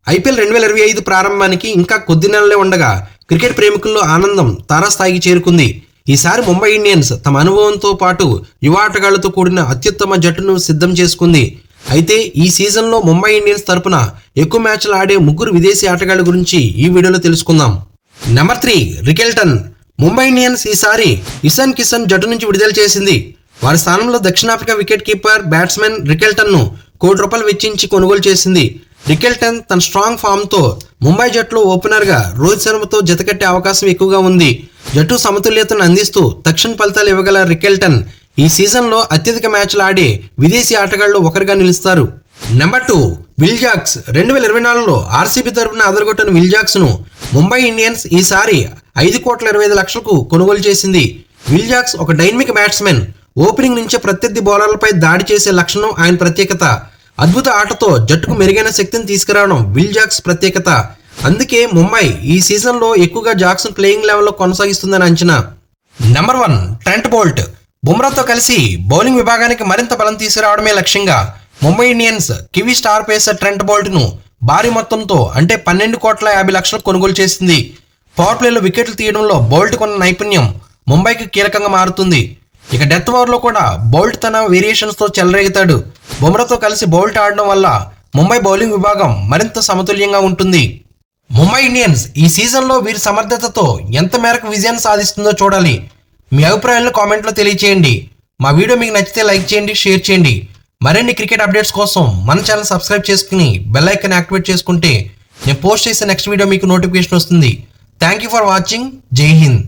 IPL 2025 ప్రారంభానికి ఇంకా కొద్ది నెలలే ఉండగా క్రికెట్ ప్రేమికుల్లో ఆనందం తారాస్థాయికి చేరుకుంది. ఈసారి ముంబై ఇండియన్స్ తమ అనుభవంతో పాటు యువ ఆటగాళ్లతో కూడిన అత్యుత్తమ జట్టును సిద్ధం చేసుకుంది. అయితే ఈ సీజన్లో ముంబై ఇండియన్స్ తరపున ఎక్కువ మ్యాచ్లు ఆడే ముగ్గురు విదేశీ ఆటగాళ్ల గురించి ఈ వీడియోలో తెలుసుకుందాం. Number 3 Rickelton. ముంబై ఇండియన్స్ ఈసారి ఇషాన్ కిషన్ జట్టు నుంచి విడుదల చేసింది. వారి స్థానంలో దక్షిణాఫ్రికా వికెట్ కీపర్ బ్యాట్స్మెన్ రికెల్టన్ను ₹1 కోటి వెచ్చించి కొనుగోలు చేసింది. రికెల్టన్ తన స్ట్రాంగ్ ఫామ్తో ముంబై జట్టులో ఓపెనర్గా రోహిత్ శర్మతో జతకట్టే అవకాశం ఎక్కువగా ఉంది. జట్టు సమతుల్యతను అందిస్తూ తక్షణ ఫలితాలు ఇవ్వగల రికెల్టన్ ఈ సీజన్లో అత్యధిక మ్యాచ్లు ఆడే విదేశీ ఆటగాళ్లు ఒకరిగా నిలుస్తారు. Number 2 Will Jacks. 2024లో ఆర్సీబీ తరపున అదరగొట్టిన విల్ జాక్స్ను ముంబై ఇండియన్స్ ఈసారి ₹5,25,00,000కు కొనుగోలు చేసింది. విల్ జాక్స్ ఒక డైనమిక్ బ్యాట్స్మెన్. ఓపెనింగ్ నుంచే ప్రత్యర్థి బౌలర్లపై దాడి చేసే లక్షణం ఆయన ప్రత్యేకత. అద్భుత ఆటతో జట్టుకు మెరుగైన శక్తిని తీసుకురావడం విల్ జాక్స్ ప్రత్యేకత. అందుకే ముంబై ఈ సీజన్లో ఎక్కువగా జాక్స్ ప్లేయింగ్ లెవెల్లో కొనసాగిస్తుందని అంచనా. Number 1 Trent Boult. బుమ్రాతో కలిసి బౌలింగ్ విభాగానికి మరింత బలం తీసుకురావడమే లక్ష్యంగా Mumbai Indians Kiwi star pacer Trent బోల్ట్ను భారీ మొత్తంతో అంటే ₹12,50,00,000 కొనుగోలు చేసింది. పవర్ ప్లేలో వికెట్లు తీయడంలో బోల్ట్ కొన్న నైపుణ్యం ముంబైకి కీలకంగా మారుతుంది. ఇక డెత్ ఓవర్లో కూడా బౌల్ట్ తన వేరియేషన్స్తో చెలరేగుతాడు. బుమ్రాతో కలిసి బౌల్ట్ ఆడడం వల్ల ముంబై బౌలింగ్ విభాగం మరింత సమతుల్యంగా ఉంటుంది. ముంబై ఇండియన్స్ ఈ సీజన్లో వీరి సమర్థతతో ఎంత మేరకు విజయాన్ని సాధిస్తుందో చూడాలి. మీ అభిప్రాయాలను కామెంట్లో తెలియచేయండి. మా వీడియో మీకు నచ్చితే లైక్ చేయండి, షేర్ చేయండి. మరిన్ని క్రికెట్ అప్డేట్స్ కోసం మన ఛానల్ సబ్స్క్రైబ్ చేసుకుని బెల్ ఐకాన్ యాక్టివేట్ చేసుకుంటే నేను పోస్ట్ చేసే నెక్స్ట్ వీడియో మీకు నోటిఫికేషన్ వస్తుంది. Thank you for watching. జై హింద్.